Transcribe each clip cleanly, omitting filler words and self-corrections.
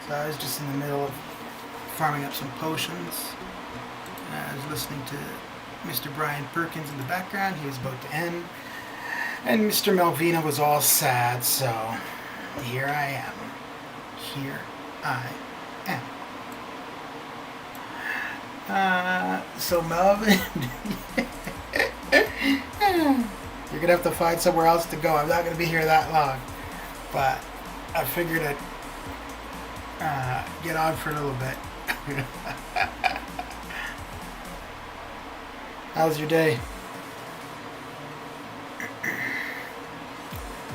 So I was just in the middle of farming up some potions. I was listening to Mr. Brian Perkins in the background. He was about to end. And Mr. Melvina was all sad, so here I am. Here I am. So Melvin, you're going to have to find somewhere else to go. I'm not going to be here that long. But I figured I'd get on for a little bit. How's your day?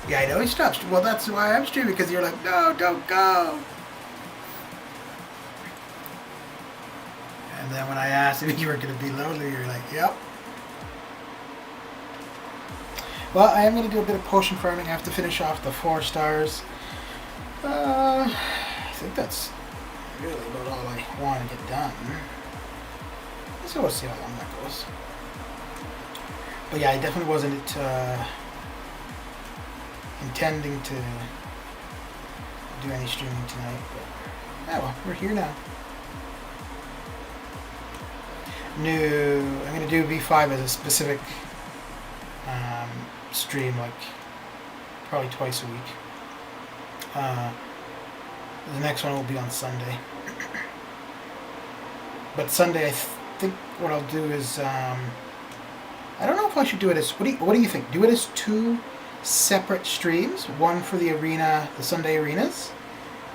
Yeah, I know he stopped. Well, that's why I'm streaming, because you're like, no, don't go. And then when I asked if you were going to be lonely, you're like, yep. Well, I am going to do a bit of potion farming. I have to finish off the 4 stars. I think that's really about all I want to get done. So we'll see how long that goes. But yeah, I definitely wasn't intending to do any streaming tonight. But yeah, well, we're here now. I'm going to do V5 as a specific stream, like probably twice a week. The next one will be on Sunday. But Sunday, I think what I'll do is, I don't know if I should do it as, what do you think? Do it as 2 separate streams, one for the arena, the Sunday arenas,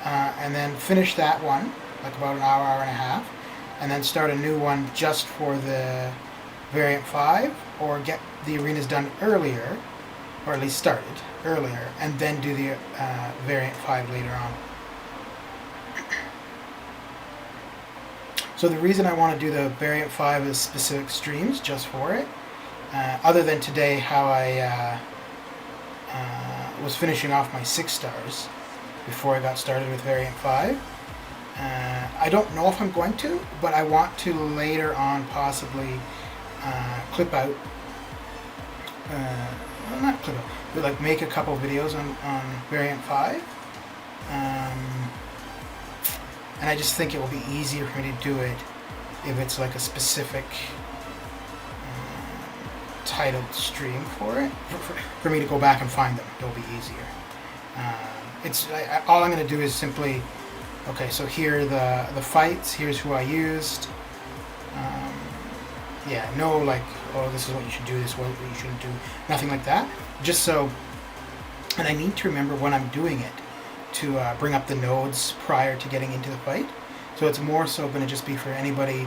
and then finish that one, like about an hour, hour and a half, and then start a new one just for the Variant 5, or get the arenas done earlier, or at least started earlier, and then do the Variant 5 later on. So the reason I want to do the Variant 5 is specific streams just for it, other than today how I was finishing off my 6 stars before I got started with Variant 5. I don't know if I'm going to, but I want to later on possibly clip out, well, not clip out, but like make a couple videos on Variant 5. And I just think it will be easier for me to do it if it's like a specific titled stream for it. For me to go back and find them, it'll be easier. All I'm going to do is simply, okay, so here are the fights, here's who I used. Yeah, no like, oh, this is what you should do, this is what you shouldn't do, nothing like that. Just so, and I need to remember when I'm doing it to bring up the nodes prior to getting into the fight. So it's more so going to just be for anybody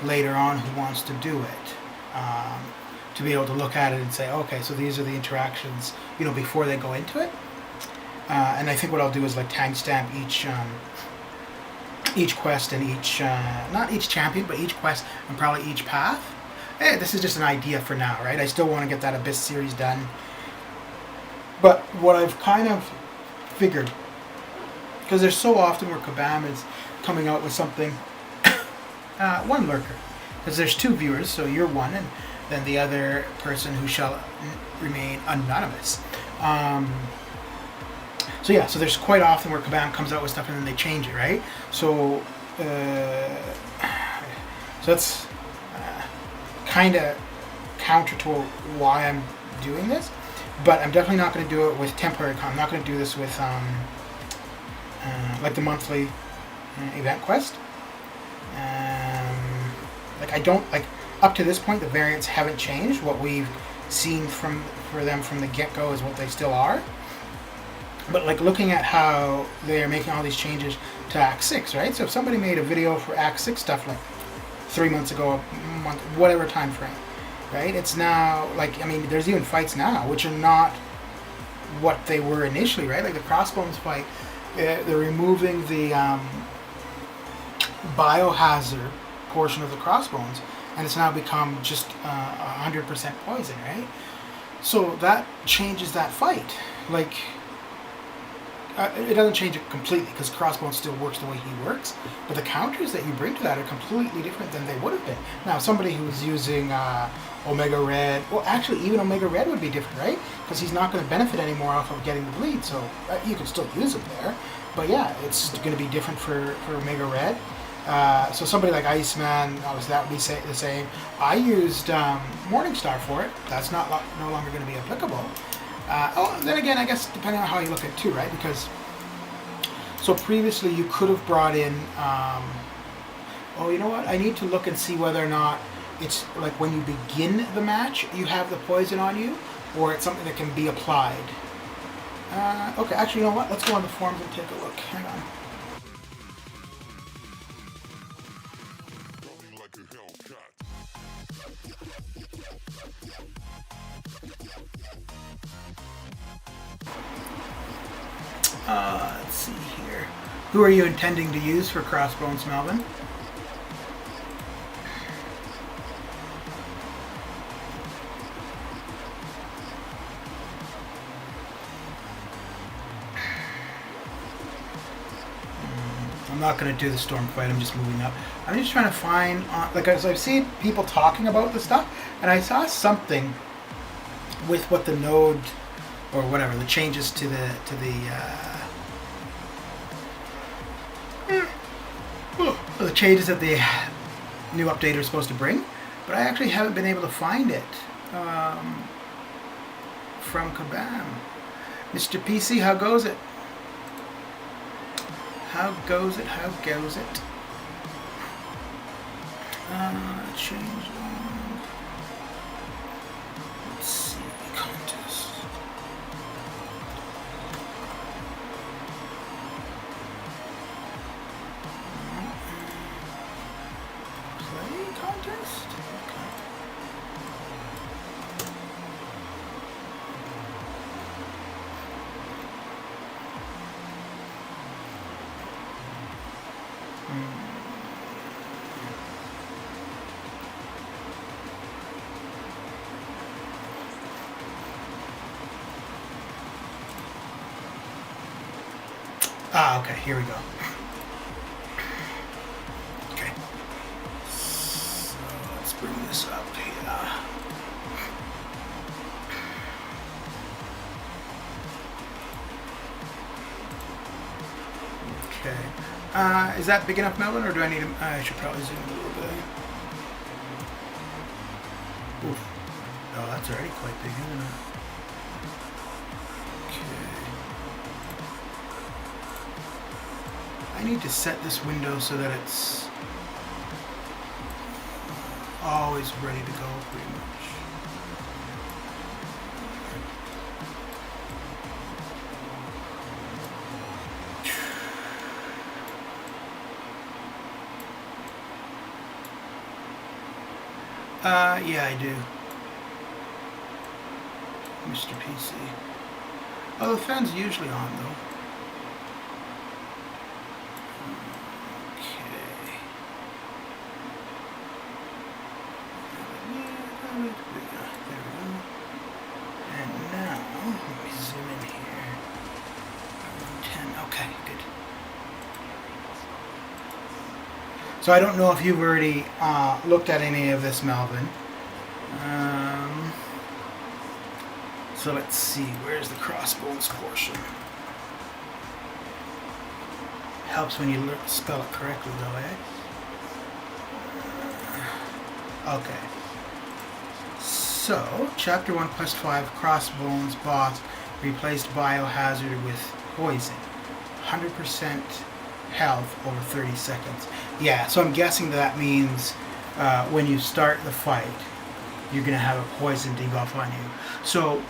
later on who wants to do it, to be able to look at it and say, okay, so these are the interactions, you know, before they go into it. And I think what I'll do is like timestamp each quest and each, not each champion, but each quest and probably each path. Hey, this is just an idea for now, right? I still want to get that Abyss series done. But what I've kind of figured, because there's so often where Kabam is coming out with something, one lurker, because there's 2 viewers, so you're one, and then the other person who shall remain anonymous. So yeah, so there's quite often where Kabam comes out with stuff and then they change it, right? So, so that's kind of counter to why I'm doing this, but I'm definitely not going to do it with temporary con. I'm not going to do this with like the monthly event quest. Like I don't like up to this point the variants haven't changed. What we've seen for them from the get-go is what they still are. But like looking at how they are making all these changes to Act 6, right? So if somebody made a video for Act 6 stuff like 3 months ago, a month, whatever time frame, right? It's now like, I mean, there's even fights now which are not what they were initially, right? Like the Crossbones fight, they're removing the biohazard portion of the Crossbones, and it's now become just 100% poison, right? So that changes that fight. Like, it doesn't change it completely because Crossbones still works the way he works, but the counters that you bring to that are completely different than they would have been. Now, somebody who's using Omega Red, well, actually, even Omega Red would be different, right? Because he's not going to benefit anymore off of getting the bleed, so you can still use him there. But yeah, it's going to be different for Omega Red. So somebody like Iceman, obviously that would be the same. I used Morningstar for it. That's no longer going to be applicable. Then again, I guess depending on how you look at it too, right? Because so previously you could have brought in. You know what? I need to look and see whether or not it's like when you begin the match you have the poison on you, or it's something that can be applied. Okay, actually, you know what? Let's go on the forums and take a look. Hang on. Let's see here. Who are you intending to use for Crossbones, Melvin? I'm not going to do the storm fight. I'm just moving up. I'm just trying to find, like, as I've seen people talking about this stuff, and I saw something with what the node or whatever the changes to the changes that the new update are supposed to bring, but I actually haven't been able to find it from Kabam. Mr. PC, how goes it? How goes it? How goes it? Change log. Let's see. Contest. Play contest? Okay. Okay, here we go. Okay. So let's bring this up here. Okay. Is that big enough, Melvin, or do I need to... I should probably zoom a little bit. Oof. Oh, that's already quite big, isn't it? I need to set this window so that it's always ready to go, pretty much. Yeah, I do. Mr. PC. Oh, the fan's usually on, though. So I don't know if you've already looked at any of this, Melvin. So let's see, where's the crossbones portion? Helps when you spell it correctly, though, eh? Okay. So, Chapter 1, Quest 5, Crossbones boss replaced Biohazard with Poison. 100% health over 30 seconds. Yeah, so I'm guessing that means when you start the fight, you're going to have a poison debuff on you. So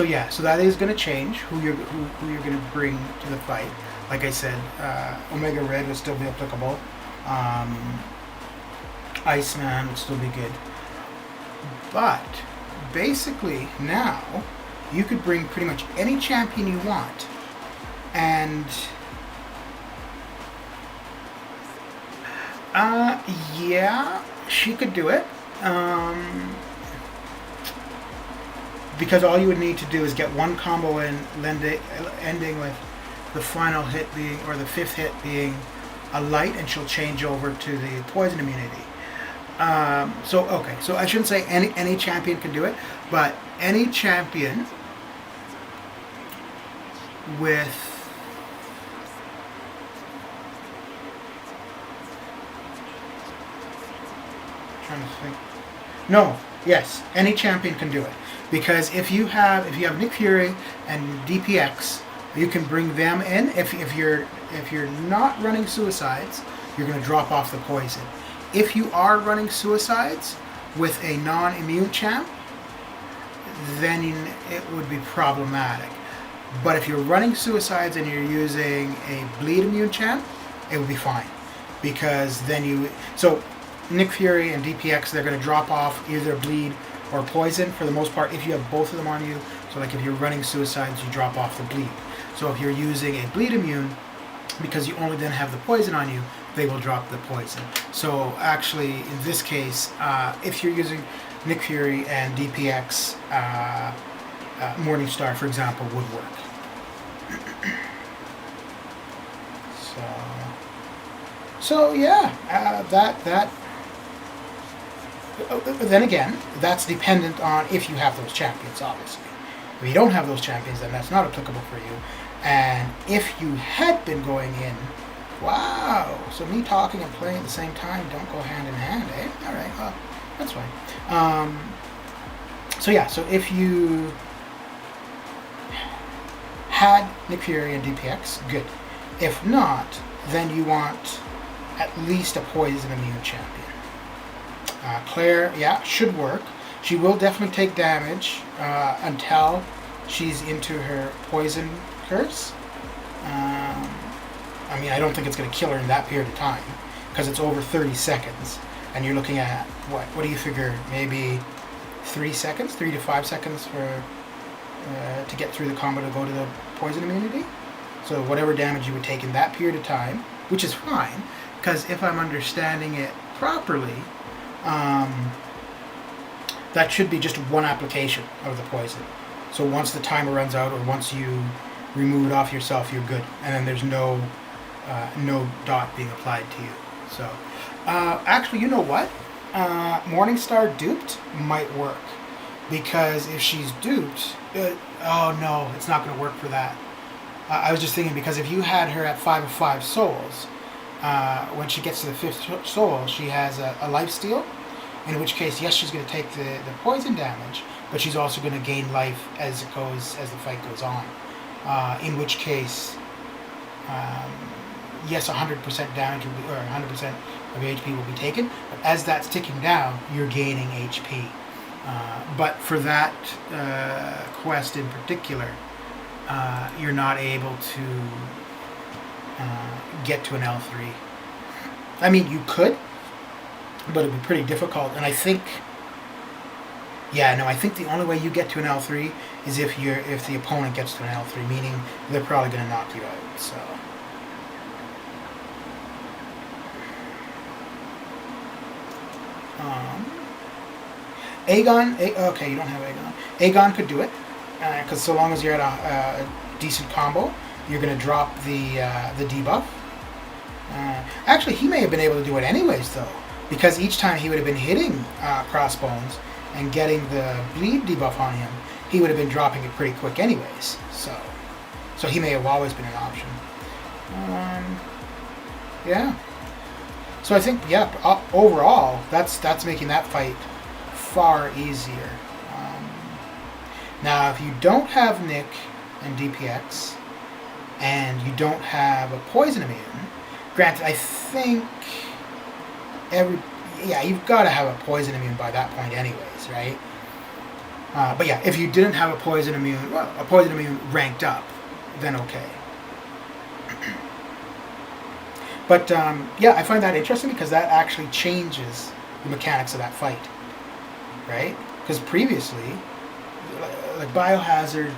yeah, so that is going to change who you're going to bring to the fight. Like I said, Omega Red will still be applicable. Iceman would still be good. But basically now you could bring pretty much any champion you want. And yeah, she could do it. Because all you would need to do is get one combo in, ending with the final hit being, or the fifth hit being a light, and she'll change over to the poison immunity. So I shouldn't say any champion can do it, but any champion with trying to think. No, yes, any champion can do it, because if you have Nick Fury and DPX, you can bring them in. If you're not running suicides, you're going to drop off the poison. If you are running suicides with a non-immune champ, then it would be problematic. But if you're running suicides and you're using a bleed immune champ, it would be fine, because then so Nick Fury and DPX, they're going to drop off either bleed or poison for the most part if you have both of them on you. So like if you're running suicides, you drop off the bleed. So if you're using a bleed immune, because you only then have the poison on you, they will drop the poison. So actually, in this case, if you're using Nick Fury and DPX, Morningstar, for example, would work. So yeah, that. Then again, that's dependent on if you have those champions, obviously. If you don't have those champions, then that's not applicable for you. And if you had been going in, wow, so me talking and playing at the same time don't go hand in hand, eh? All right, well, that's fine. So yeah, so if you had Nick Fury and DPX, good. If not, then you want at least a poison immune champion. Claire, yeah, should work. She will definitely take damage until she's into her poison curse. I mean, I don't think it's going to kill her in that period of time, because it's over 30 seconds, and you're looking at, what do you figure, maybe 3 seconds, 3 to 5 seconds for to get through the combo to go to the poison immunity? So whatever damage you would take in that period of time, which is fine, because if I'm understanding it properly, that should be just one application of the poison. So once the timer runs out, or once you remove it off yourself, you're good, and then there's no dot being applied to you. So actually, you know what? Morningstar duped might work, because if she's duped, oh no, it's not going to work for that. I was just thinking, because if you had her at 5 of 5 souls, when she gets to the 5th soul, she has a life steal, in which case, yes, she's going to take the poison damage, but she's also going to gain life as the fight goes on. In which case, yes, 100% damage will be, or 100% of HP will be taken, but as that's ticking down, you're gaining HP. But for that quest in particular, you're not able to get to an L3. I mean, you could, but it'd be pretty difficult. And I think, I think the only way you get to an L3 is if the opponent gets to an L3, meaning they're probably going to knock you out. So. Aegon, okay, you don't have Aegon. Aegon could do it, because so long as you're at a decent combo, you're going to drop the debuff. Actually, he may have been able to do it anyways, though, because each time he would have been hitting Crossbones and getting the bleed debuff on him, he would have been dropping it pretty quick anyways. So he may have always been an option. Yeah. So I think, overall, that's making that fight far easier. Now, if you don't have Nick and DPX, and you don't have a poison immune, granted, I think you've got to have a poison immune by that point anyways, right? But yeah, if you didn't have a poison immune ranked up, then okay. But I find that interesting, because that actually changes the mechanics of that fight, right? Because previously, like Biohazard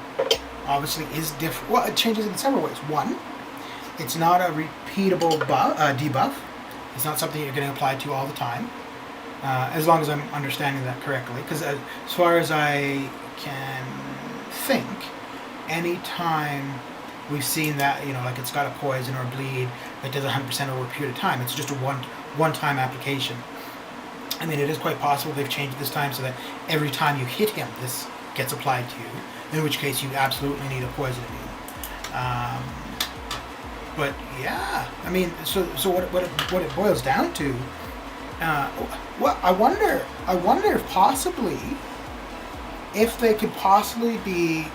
obviously is different. Well, it changes in several ways. One, it's not a repeatable debuff. It's not something you're going to apply to all the time, as long as I'm understanding that correctly. Because as far as I can think, any time we've seen that, like it's got a poison or a bleed that does 100% over a period of time, it's just a one-time application. I mean, it is quite possible they've changed it this time so that every time you hit him, this gets applied to you, in which case you absolutely need a poison immune. Um, but yeah, I mean, so what it boils down to, well, I wonder if possibly, if they could possibly be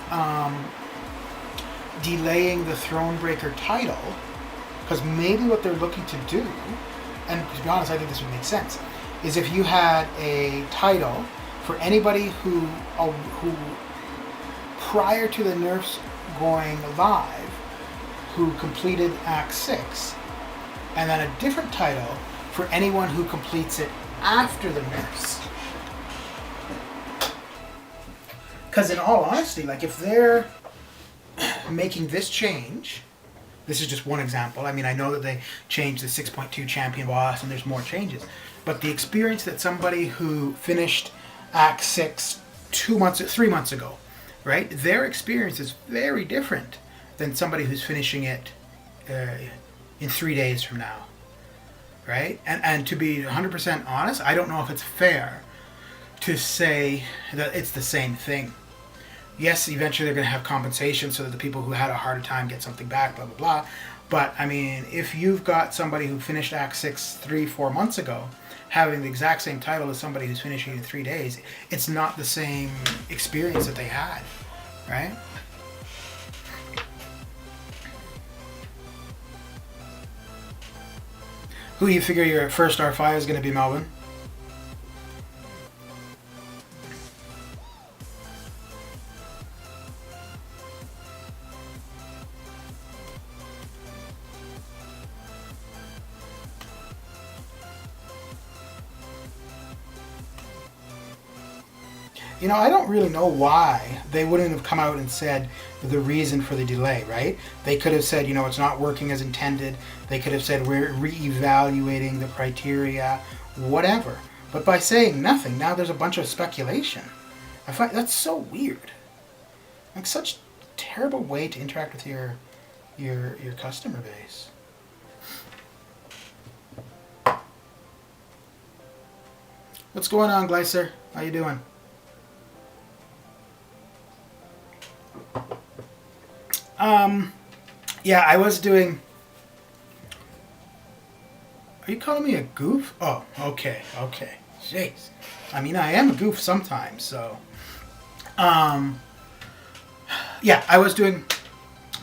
delaying the Thronebreaker title, because maybe what they're looking to do, and to be honest, I think this would make sense, is if you had a title for anybody who prior to the nerfs going live, who completed Act 6, and then a different title for anyone who completes it after the nerfs. Because in all honesty, like if they're making this change, this is just one example. I mean, I know that they changed the 6.2 champion boss and there's more changes, but the experience that somebody who finished Act 6 3 months ago, right? Their experience is very different than somebody who's finishing it in 3 days from now, right? And to be 100% honest, I don't know if it's fair to say that it's the same thing. Yes, eventually they're going to have compensation so that the people who had a harder time get something back, blah, blah, blah. But, I mean, if you've got somebody who finished Act 6 3-4 months ago having the exact same title as somebody who's finishing it in 3 days, it's not the same experience that they had, right? Who do you figure your first R5 is going to be, Melvin? You know, I don't really know why they wouldn't have come out and said the reason for the delay, right? They could have said, you know, it's not working as intended. They could have said we're reevaluating the criteria, whatever. But by saying nothing, now there's a bunch of speculation. I find that's so weird. Like such a terrible way to interact with your customer base. What's going on, Gleiser? How you doing? Yeah, I was doing... Are you calling me a goof? Oh, okay. Jeez. I mean, I am a goof sometimes, so... Yeah, I was doing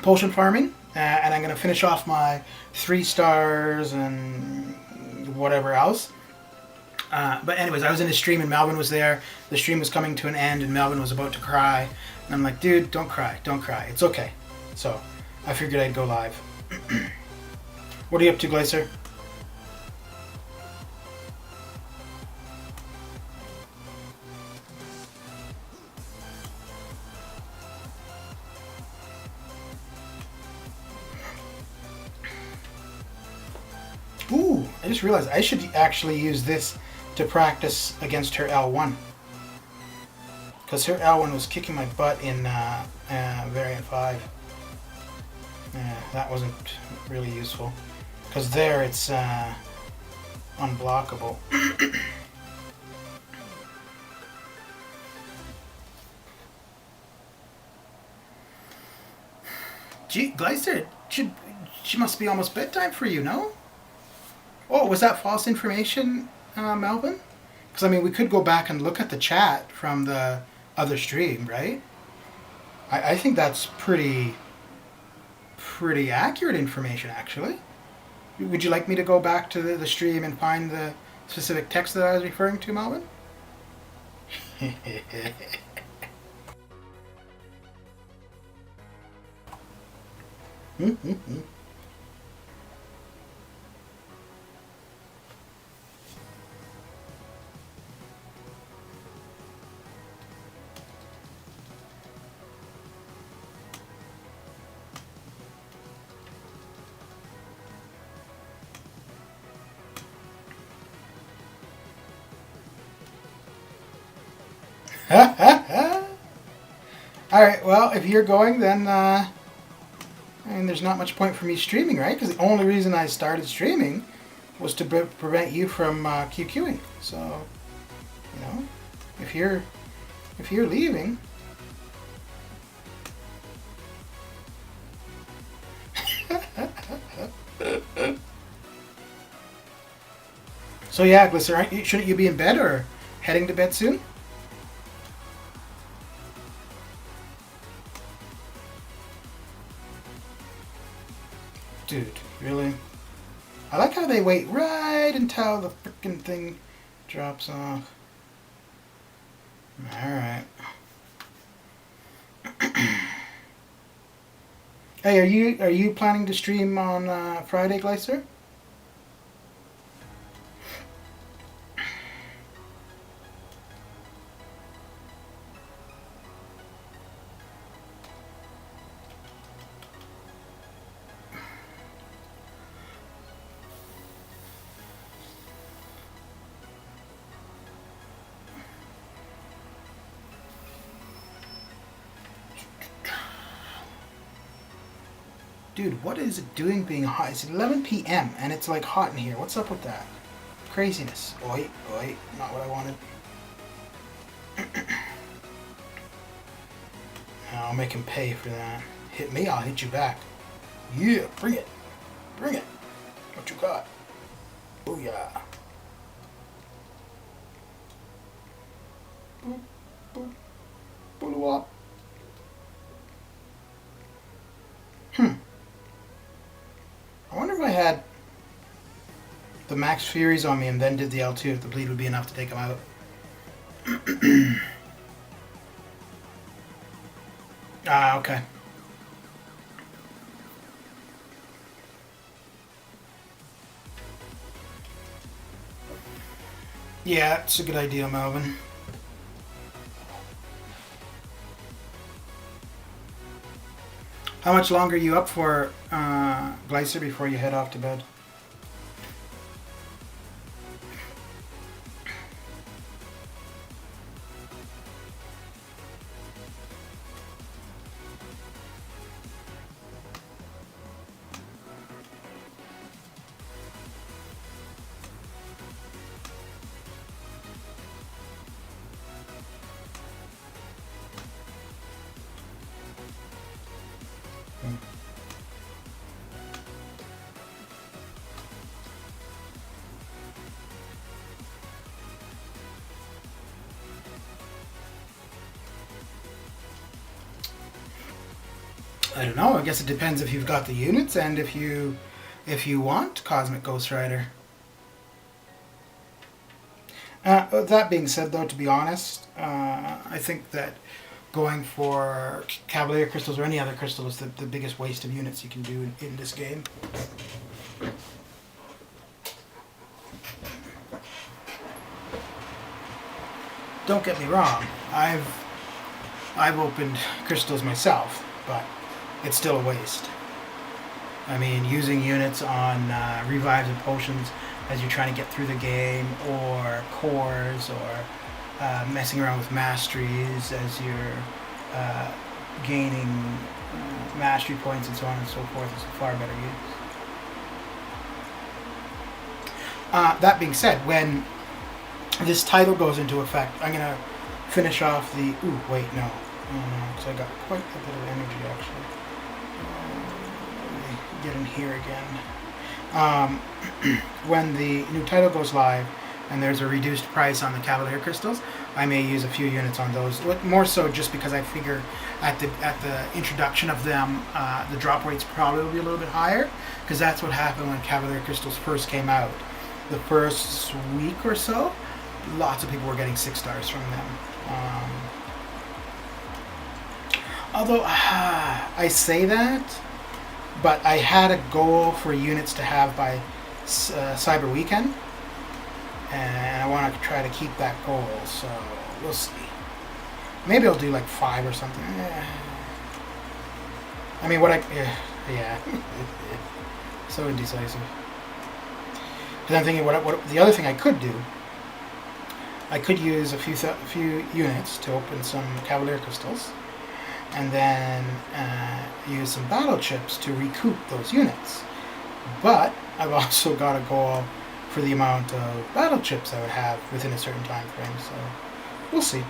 potion farming, and I'm going to finish off my 3 stars and whatever else. But anyways, I was in the stream and Melvin was there. The stream was coming to an end and Melvin was about to cry. And I'm like, dude, don't cry. It's okay. So I figured I'd go live. What are you up to, Glacier? Ooh, I just realized I should actually use this to practice against her L1. Because her L1 was kicking my butt in Variant 5. Yeah, that wasn't really useful. Because there it's unblockable. Gee, Gleiser, she must be almost bedtime for you, no? Oh, was that false information, Melvin? Because, I mean, we could go back and look at the chat from the other stream, right? I think that's pretty accurate information, actually. Would you like me to go back to the stream and find the specific text that I was referring to, Melvin? Alright, well, if you're going, then I mean, there's not much point for me streaming, right? Because the only reason I started streaming was to prevent you from QQing. So, you know, if you're leaving... So yeah, Glisser, shouldn't you be in bed or heading to bed soon? Dude, really? I like how they wait right until the freaking thing drops off. Alright. Hey, are you planning to stream on Friday, Gleiser? Dude, what is it doing being hot? It's 11 p.m. and it's like hot in here. What's up with that? Craziness. Oi, oi, not what I wanted. I'll make him pay for that. Hit me, I'll hit you back. Yeah, bring it. Bring it. What you got? Booyah. Boop, boop, boop, I wonder if I had the max Furies on me and then did the L2, if the bleed would be enough to take him out. Okay. Yeah, it's a good idea, Melvin. How much longer are you up for, Gleiser, before you head off to bed? I don't know. I guess it depends if you've got the units and if you want Cosmic Ghost Rider. That being said, though, to be honest, I think that going for Cavalier Crystals or any other crystal is the biggest waste of units you can do in this game. Don't get me wrong. I've opened crystals myself, but it's still a waste. I mean, using units on revives and potions as you're trying to get through the game, or cores, or messing around with masteries as you're gaining mastery points and so on and so forth is far better use. That being said, when this title goes into effect, I'm going to finish off the... Ooh, wait, no. Because I got quite a bit of energy, actually. Let me get in here again. When the new title goes live and there's a reduced price on the Cavalier Crystals, I may use a few units on those. More so just because I figure at the introduction of them, the drop rates probably will be a little bit higher, because that's what happened when Cavalier Crystals first came out. The first week or so, lots of people were getting 6 stars from them. Although, I say that, but I had a goal for units to have by Cyber Weekend, and I want to try to keep that goal, so we'll see. Maybe I'll do like 5 or something. I mean, yeah. So indecisive. Because I'm thinking, what the other thing I could do, I could use a few units to open some Cavalier Crystals, and then use some battle chips to recoup those units. But I've also got a goal for the amount of battle chips I would have within a certain time frame, so we'll see.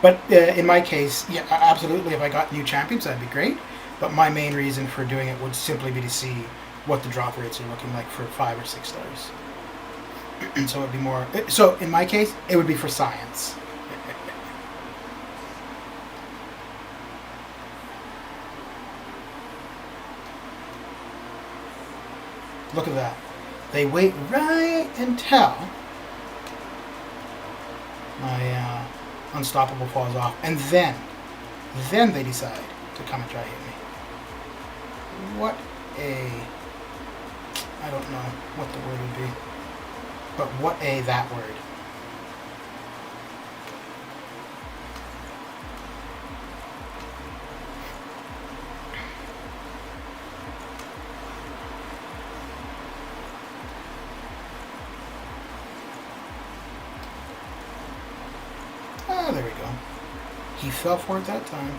But in my case, yeah, absolutely, if I got new champions, that'd be great. But my main reason for doing it would simply be to see what the drop rates are looking like for 5 or 6 stars. And so it'd be more. So in my case, it would be for science. Look at that. They wait right until my unstoppable falls off, and then they decide to come and try to hit me. What a... I don't know what the word would be, but what a that word. Ah, there we go. He fell for it that time.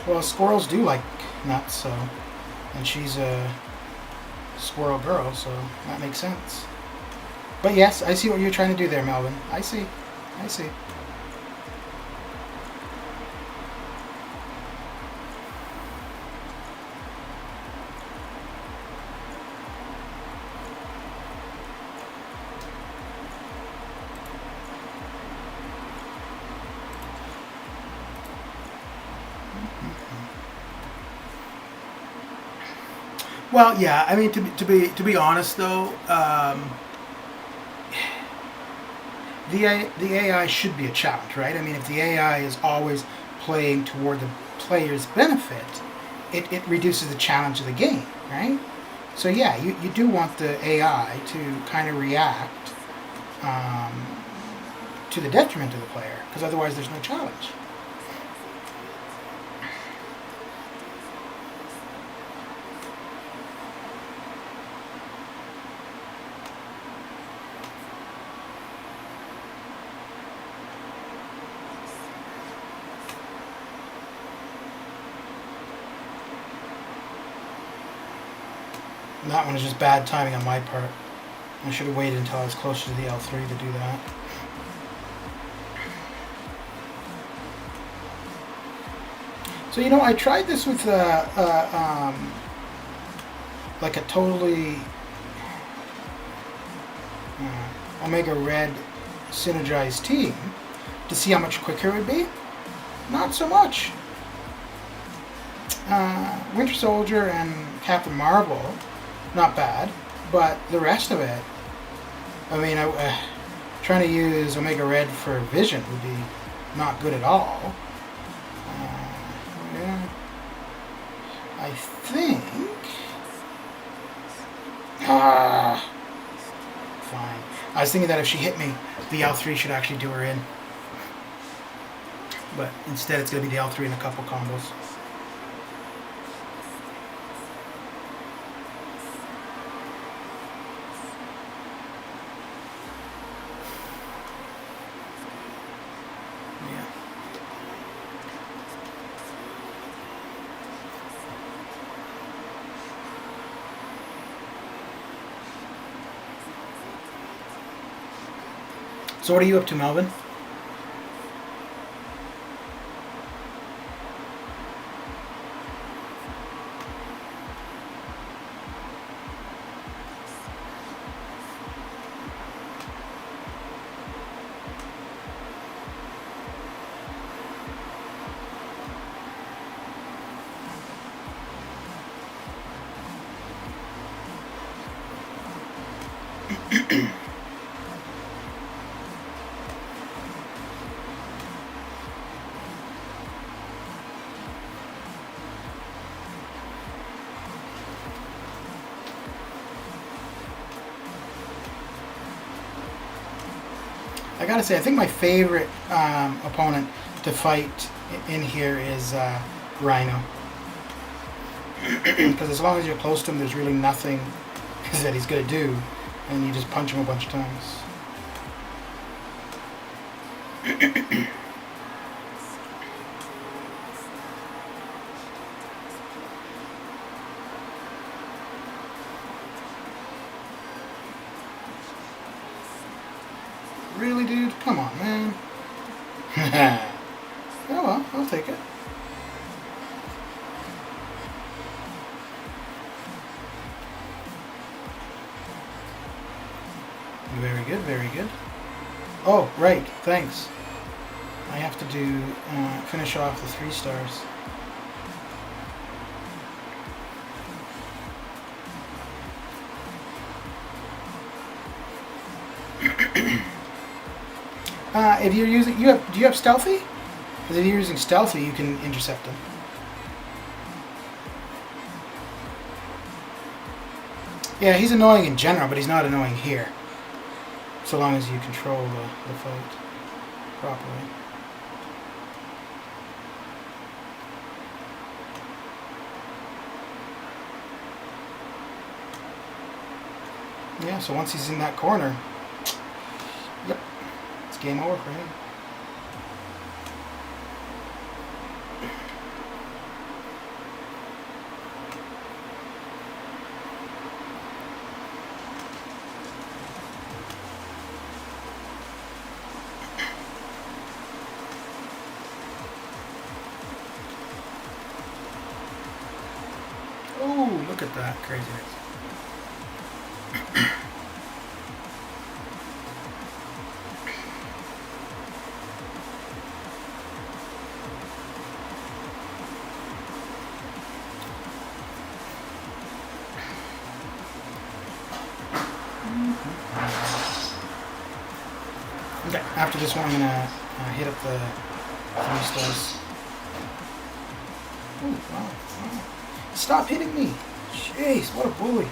Well, squirrels do like nuts, so, and she's a squirrel girl, so that makes sense. But yes, I see what you're trying to do there, Melvin. I see. I see. Well, yeah. I mean, to be honest, though, the AI should be a challenge, right? I mean, if the AI is always playing toward the player's benefit, it reduces the challenge of the game, right? So yeah, you do want the AI to kind of react to the detriment of the player, because otherwise there's no challenge. And that one is just bad timing on my part. I should have waited until I was closer to the L3 to do that. So, you know, I tried this with like a totally Omega Red synergized team to see how much quicker it would be. Not so much. Winter Soldier and Captain Marvel, not bad, but the rest of it, I mean, trying to use Omega Red for Vision would be not good at all. Yeah. I think... fine. I was thinking that if she hit me, the L3 should actually do her in. But instead it's going to be the L3 in a couple combos. So what are you up to, Melvin? I gotta say, I think my favorite opponent to fight in here is Rhino. Because as long as you're close to him, there's really nothing that he's gonna do, and you just punch him a bunch of times. Really, dude? Come on, man. Oh well, I'll take it. Very good, very good. Oh, right, thanks. I have to do, finish off the 3 stars. If you're using, do you have stealthy? Because if you're using stealthy, you can intercept them. Yeah, he's annoying in general, but he's not annoying here. So long as you control the fight properly. Yeah, so once he's in that corner, yep, it's game over for him. Oh, look at that craziness. Okay, after this one I'm going to hit up the 3 stars. Ooh, wow, wow. Stop hitting me! Jeez, what a bully.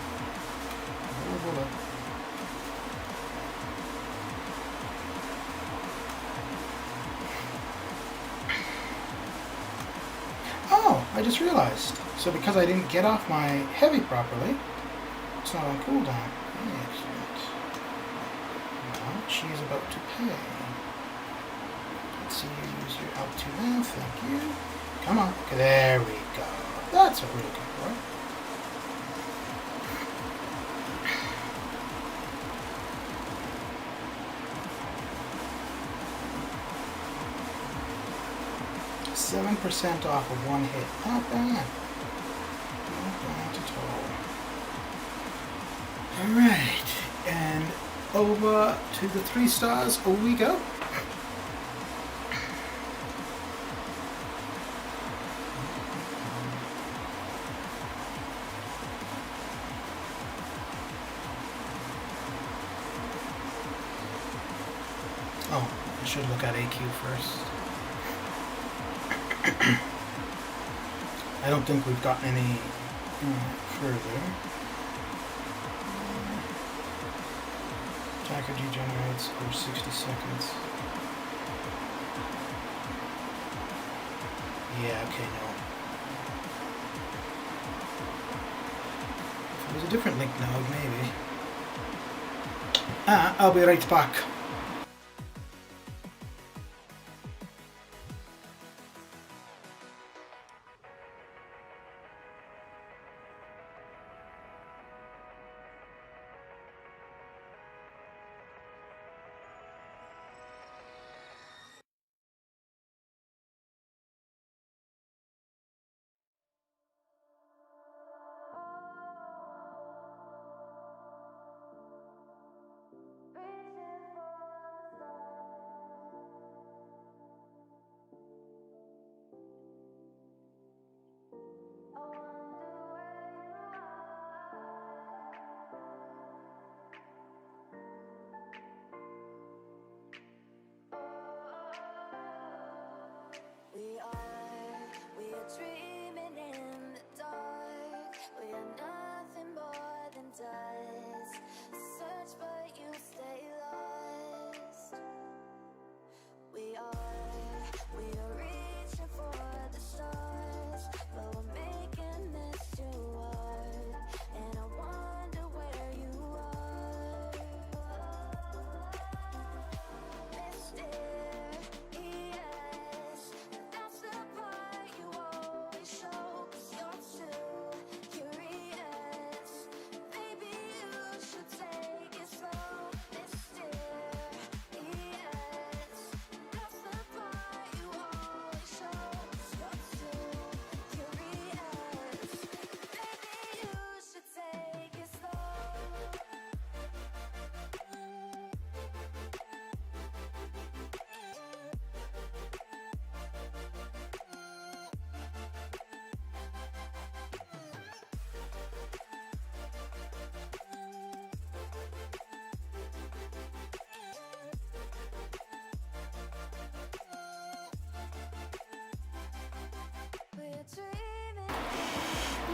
Oh, I just realized. So because I didn't get off my heavy properly, it's not on cooldown. Excellent. Well, she is about to pay. Let's see you use your L2 now, thank you. Come on. Okay, there we go. That's what we're looking for. %7 off of 1 hit. Not bad. Not bad at all. Alright. And over to the 3 stars we go. Oh, I should look at AQ first. I don't think we've gotten any further. Attacker degenerates over 60 seconds. Yeah, okay, no. If it was a different link node, maybe. I'll be right back.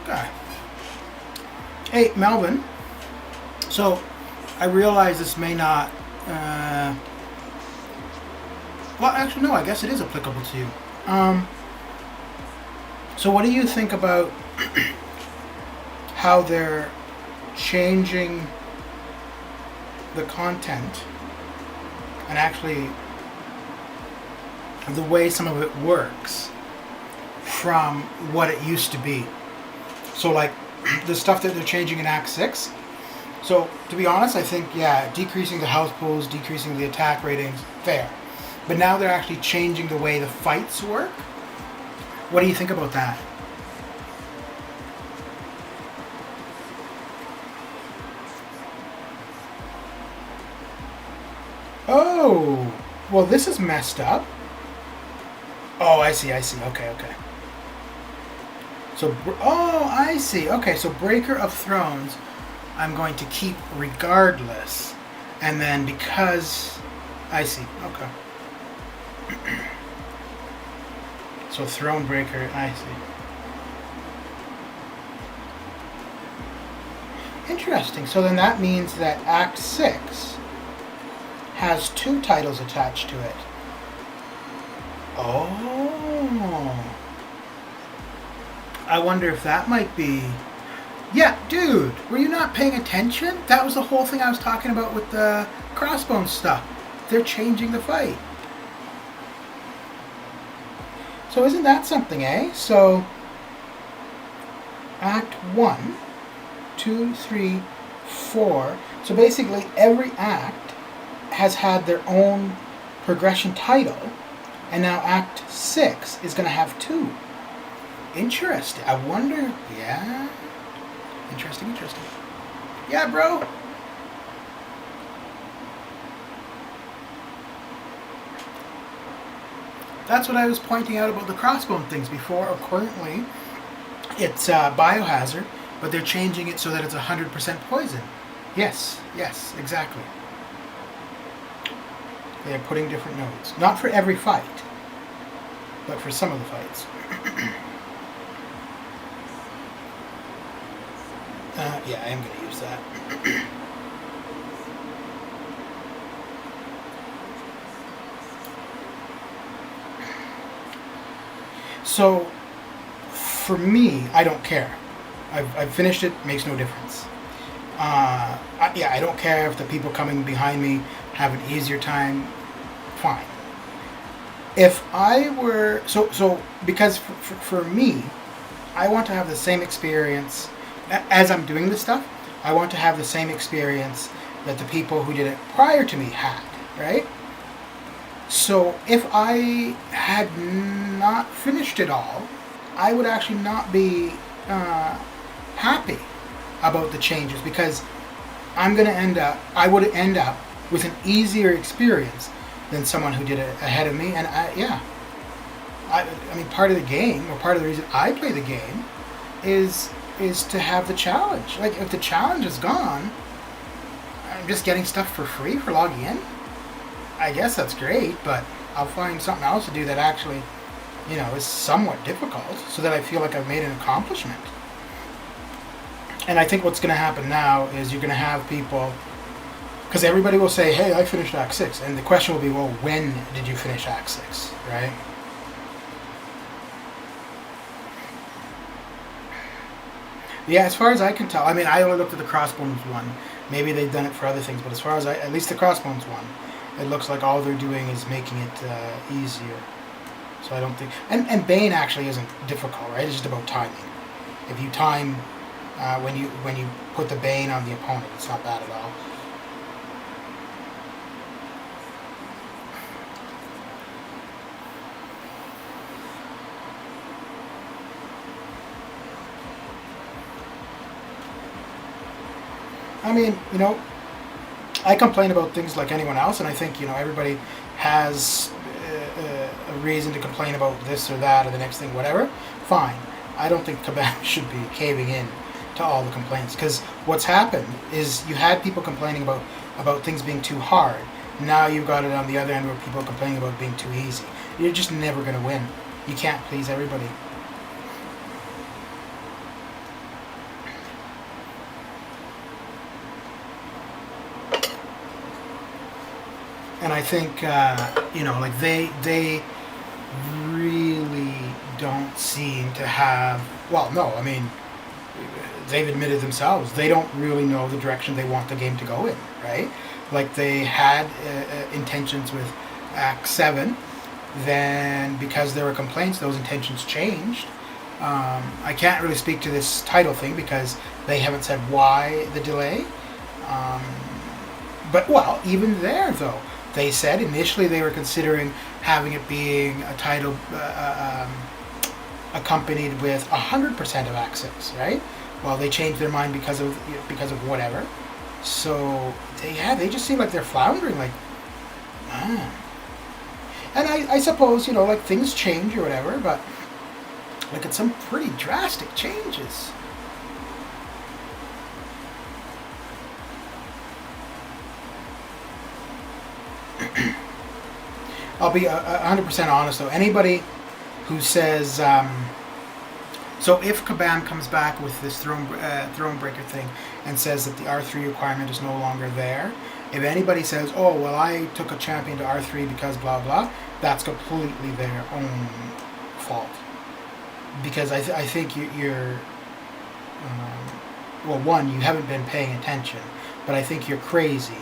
Okay. Hey, Melvin. So, I realize this may not. Well, actually, no. I guess it is applicable to you. So, what do you think about how they're changing the content and actually the way some of it works from what it used to be? So, like the stuff that they're changing in Act 6. So, to be honest, I think, yeah, decreasing the health pools, decreasing the attack ratings, fair. But now they're actually changing the way the fights work. What do you think about that? Oh, well, this is messed up. Oh, I see. Okay. So, oh, I see. Okay, so Breaker of Thrones, I'm going to keep regardless. And then because, I see. Okay. So Throne Breaker, I see. Interesting. So then that means that Act 6 has 2 titles attached to it. Oh. I wonder if that might be... Yeah, dude, were you not paying attention? That was the whole thing I was talking about with the Crossbones stuff. They're changing the fight. So isn't that something, eh? So, Act 1, 2, 3, 4. So basically every act has had their own progression title, and now Act 6 is going to have 2. Interesting. I wonder, yeah. Interesting. Yeah, bro. That's what I was pointing out about the crossbone things before. Or currently, it's biohazard, but they're changing it so that it's 100% poison. Yes, exactly. They're putting different nodes. Not for every fight, but for some of the fights. Yeah, I am going to use that. So, for me, I don't care. I've finished it, makes no difference. I don't care if the people coming behind me have an easier time, fine. If I were... So because for me, I want to have the same experience, as I'm doing this stuff, I want to have the same experience that the people who did it prior to me had, right? So if I had not finished it all, I would actually not be happy about the changes, because I would end up with an easier experience than someone who did it ahead of me. And I mean, part of the game, or part of the reason I play the game, is to have the challenge. Like, if the challenge is gone, I'm just getting stuff for free for logging in. I guess that's great, but I'll find something else to do that actually, is somewhat difficult, so that I feel like I've made an accomplishment. And I think what's going to happen now is you're going to have people, because everybody will say, hey, I finished Act 6, and the question will be, well, when did you finish Act 6, right? Yeah, as far as I can tell, I mean, I only looked at the Crossbones one. Maybe they've done it for other things, but as far as at least the Crossbones one, it looks like all they're doing is making it easier. So I don't think... And Bane actually isn't difficult, right? It's just about timing. If you time when you put the Bane on the opponent, it's not bad at all. I mean, I complain about things like anyone else, and I think, everybody has a reason to complain about this or that or the next thing, whatever. Fine. I don't think Kabam should be caving in to all the complaints, because what's happened is you had people complaining about things being too hard. Now you've got it on the other end where people are complaining about it being too easy. You're just never going to win. You can't please everybody. And I think like they really don't seem to have. Well, no, I mean, they've admitted themselves they don't really know the direction they want the game to go in, right? Like they had intentions with Act 7, then because there were complaints, those intentions changed. I can't really speak to this title thing because they haven't said why the delay. But, well, even there, though, they said initially they were considering having it being a title accompanied with 100% of Act 6, right? Well, they changed their mind because of whatever. So they just seem like they're floundering, like, ah. And I suppose, like things change or whatever, but like it's some pretty drastic changes. I'll be 100% honest though. Anybody who says, so if Kabam comes back with this Thronebreaker thing and says that the R3 requirement is no longer there, if anybody says, oh, well, I took a champion to R3 because blah, blah, that's completely their own fault. Because I think you're, well, one, you haven't been paying attention, but I think you're crazy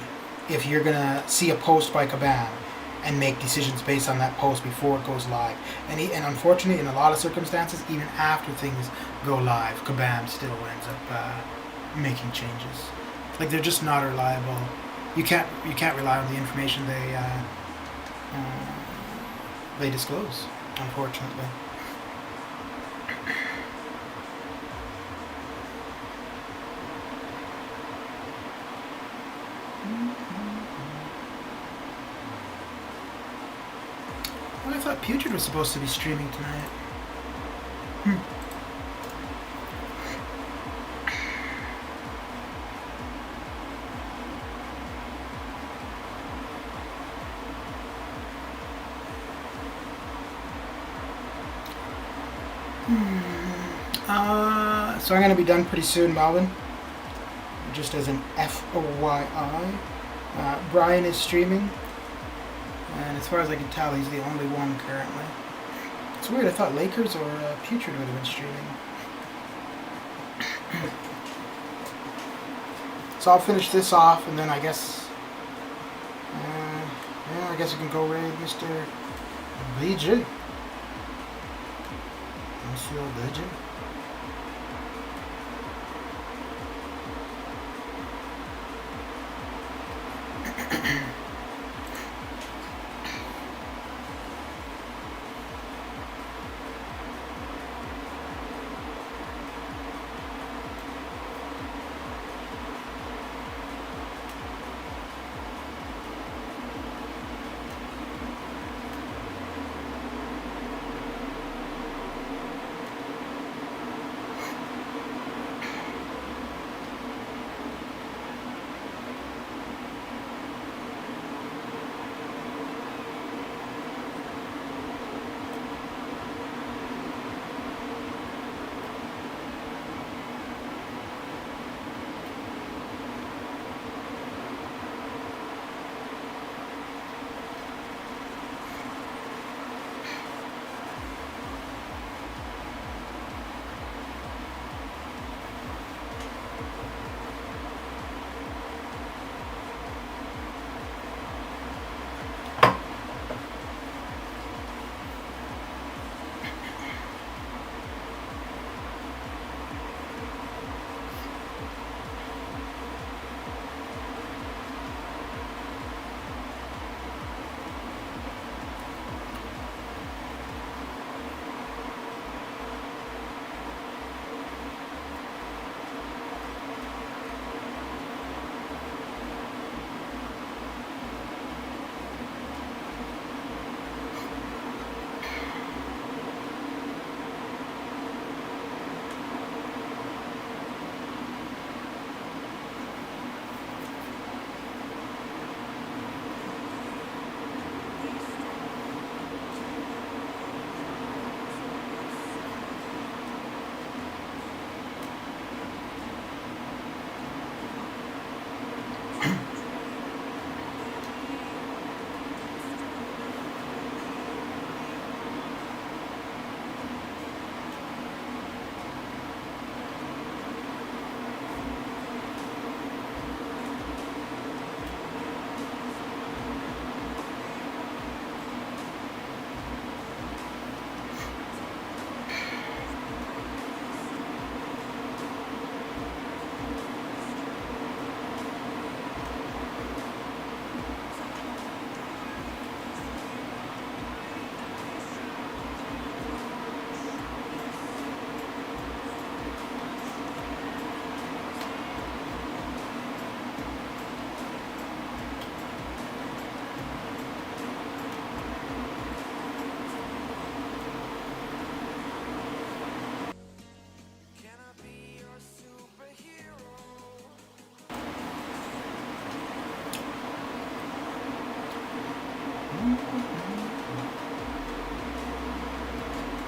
if you're going to see a post by Kabam and make decisions based on that post before it goes live. And unfortunately, in a lot of circumstances, even after things go live, Kabam still ends up making changes. Like they're just not reliable. You can't rely on the information they disclose, unfortunately. Well, I thought Putrid was supposed to be streaming tonight. So I'm going to be done pretty soon, Melvin. Just as an FYI. Brian is streaming. And as far as I can tell, he's the only one currently. It's weird, I thought Lakers or Putrid would have been streaming. So I'll finish this off, and then I guess... I guess we can go raid Mr. VJ. Monsieur VJ.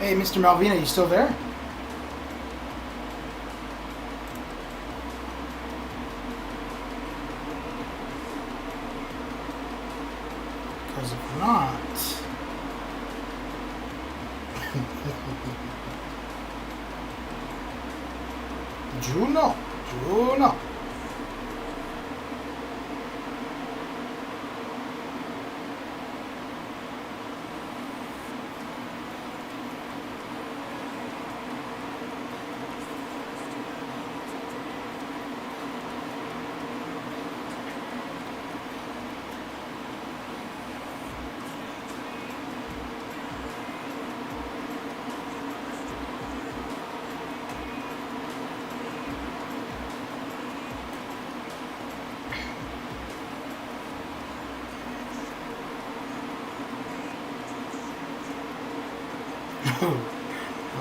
Hey, Mr. Melvin, are you still there? Because if not... Juno.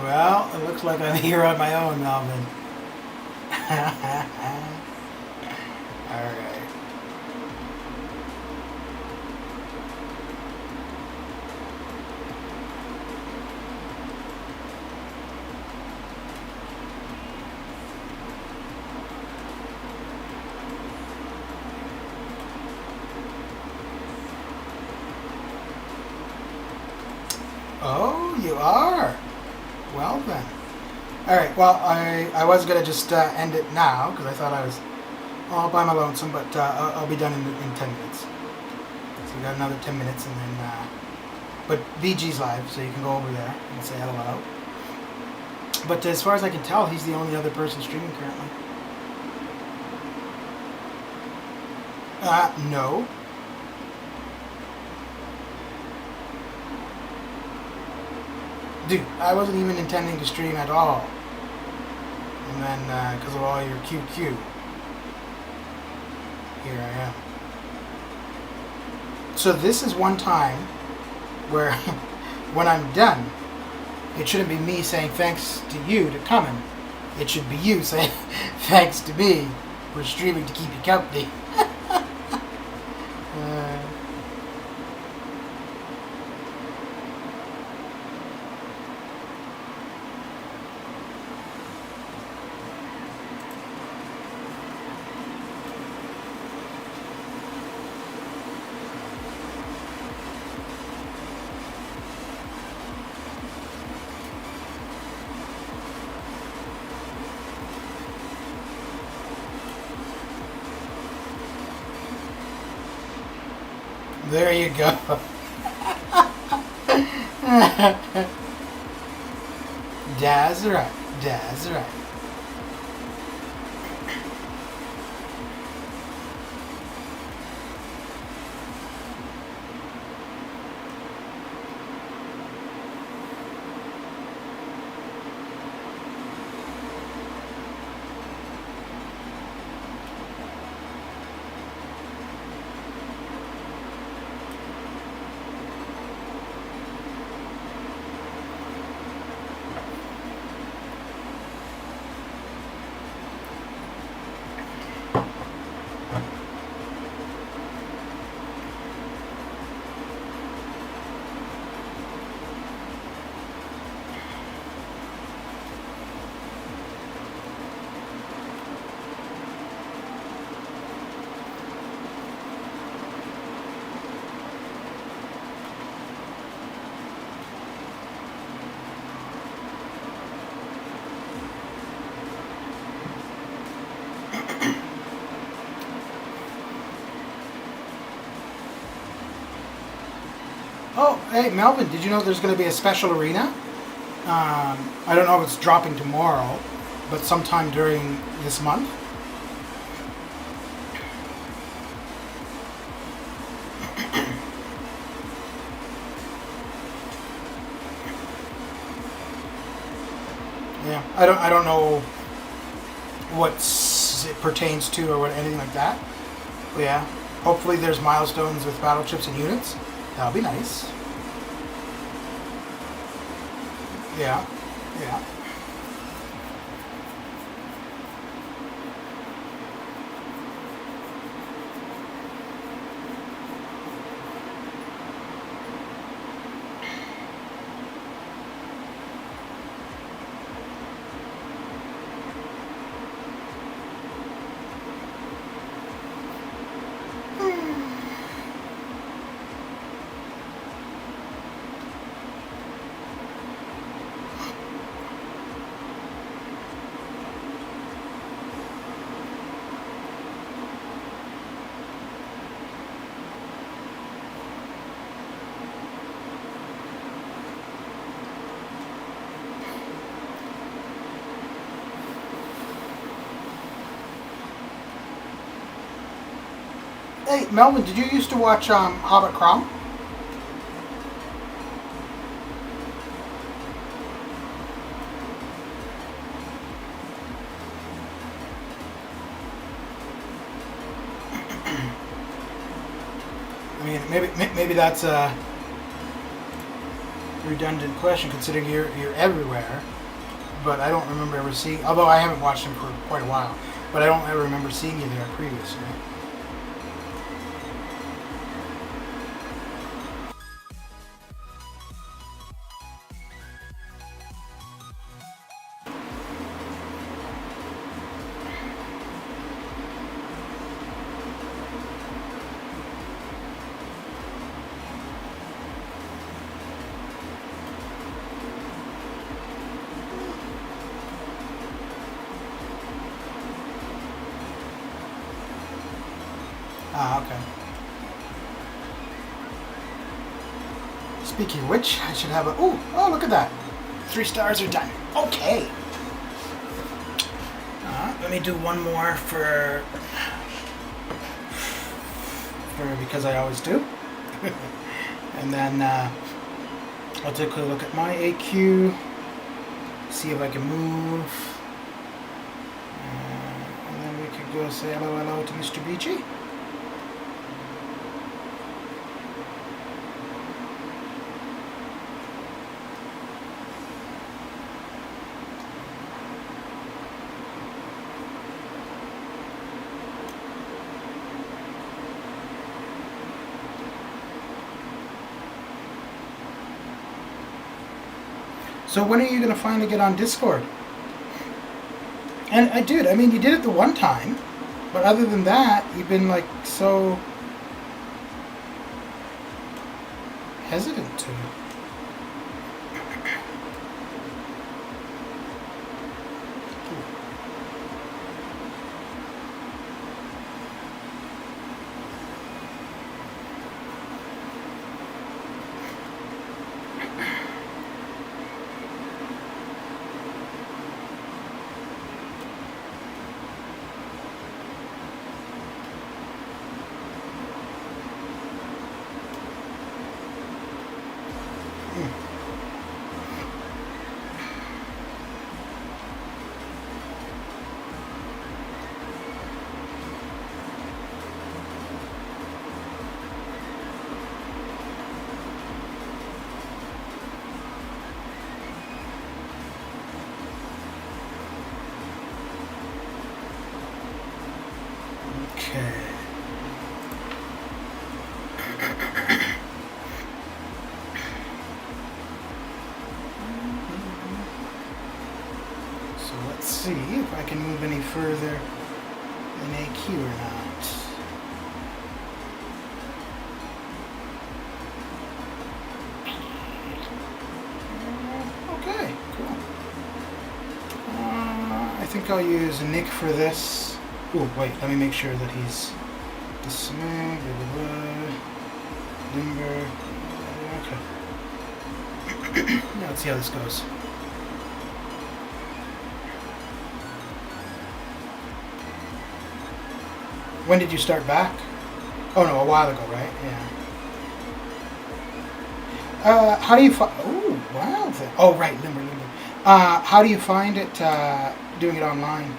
Well, it looks like I'm here on my own, Melvin. Alright. Oh, you are? Well then. Alright, well, I was going to just end it now, because I thought I was all by my lonesome, but I'll be done in 10 minutes. So we got another 10 minutes, and then... but BG's live, so you can go over there and say hello. But as far as I can tell, he's the only other person streaming currently. No. Dude, I wasn't even intending to stream at all. And then, because of all your QQ, here I am. So this is one time where, when I'm done, it shouldn't be me saying thanks to you to coming. It should be you saying thanks to me for streaming to keep you company. There you go. That's right. That's right. Oh, hey, Melvin, did you know there's going to be a special arena? I don't know if it's dropping tomorrow, but sometime during this month. Yeah, I don't know what it pertains to or what anything like that. But yeah, hopefully there's milestones with battle chips and units. That'll be nice. Yeah, yeah. Hey, Melvin, did you used to watch Hobbit Crom? I mean, maybe that's a redundant question considering you're everywhere. But I don't remember ever seeing. Although I haven't watched him for quite a while, but I don't ever remember seeing you there previously. Ah, okay. Speaking of which, I should have a... Oh, look at that. 3 stars are done. Okay. Let me do one more for because I always do. And then I'll take a look at my AQ, see if I can move. And then we could go say hello to Mr. Beachy. So when are you going to finally get on Discord? And dude, I mean, you did it the one time, but other than that, you've been like so hesitant to. Okay. So let's see if I can move any further in AQ or not. Okay, cool. I think I'll use Nick for this. Oh, wait, let me make sure that he's the snag, limber. Okay. Now let's see how this goes. When did you start back? Oh no, a while ago, right? Yeah. How do you find? Oh, wow. Oh, right, limber. How do you find it doing it online?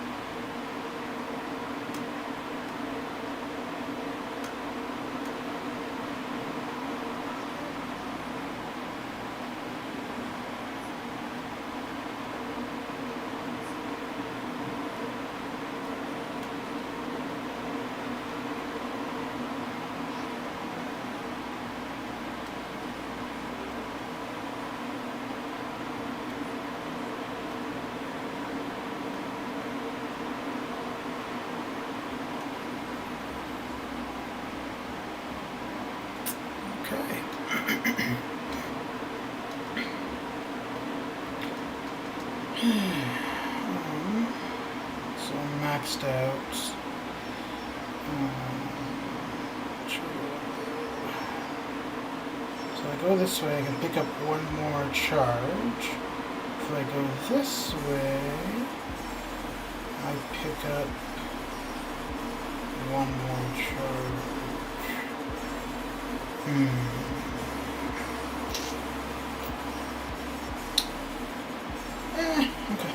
Okay. So I'm maxed out. So I go this way, I can pick up one more charge. If I go this way, I pick up one more charge. Okay.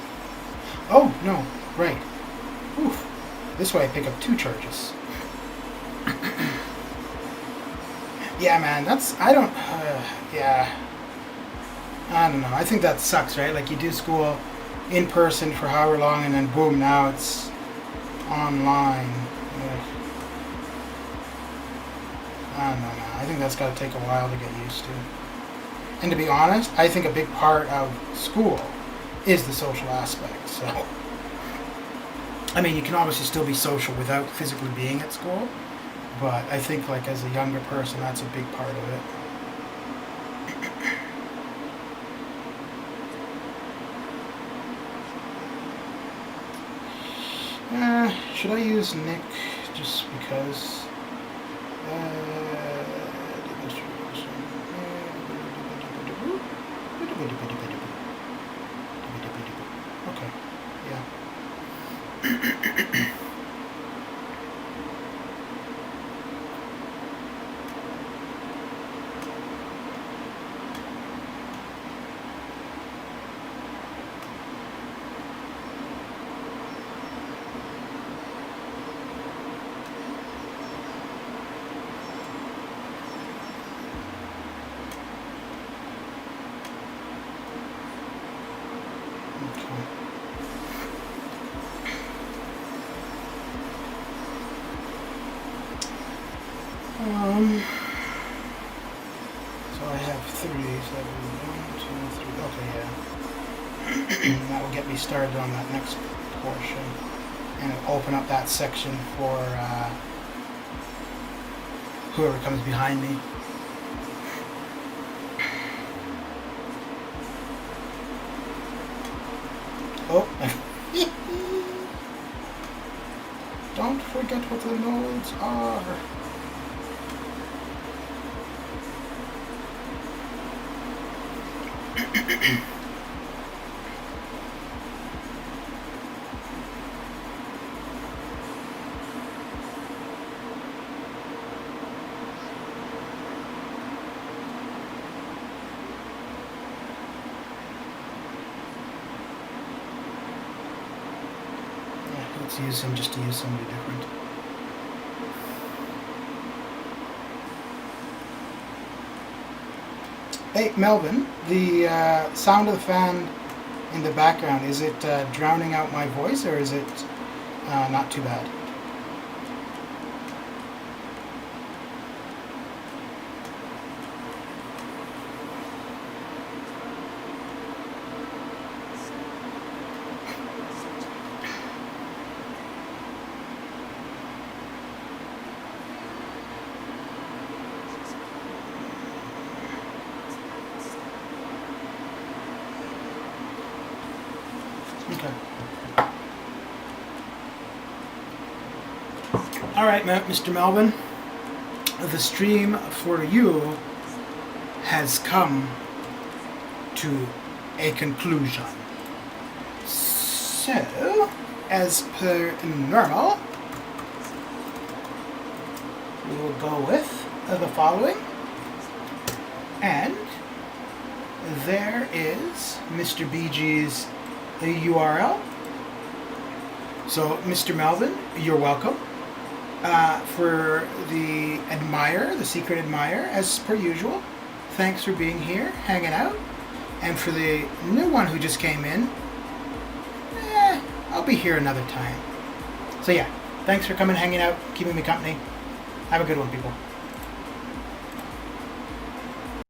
Oh, no. Right. Oof. This way I pick up 2 charges. Yeah, man, yeah. I don't know. I think that sucks, right? Like, you do school in person for however long, and then boom, now it's online. Ugh. I don't know, man. I think that's got to take a while to get used to. And to be honest, I think a big part of school is the social aspect. So, I mean, you can obviously still be social without physically being at school, but I think, like, as a younger person, that's a big part of it. Should I use Nick just because? Okay, yeah. So I have 3, so 1, 2, 3, okay, yeah. That will get me started on that next portion, and it'll open up that section for whoever comes behind me. Oh, don't forget what the nodes are. Let's use him just to use somebody different. Hey, Melvin, the sound of the fan in the background, is it drowning out my voice, or is it not too bad? Okay. All right, Mr. Melvin. The stream for you has come to a conclusion. So, as per normal, we will go with the following. And there is Mr. BG's URL. So, Mr. Melvin, you're welcome. For the secret admirer, as per usual, thanks for being here, hanging out. And for the new one who just came in, I'll be here another time. So yeah, thanks for coming, hanging out, keeping me company. Have a good one, people.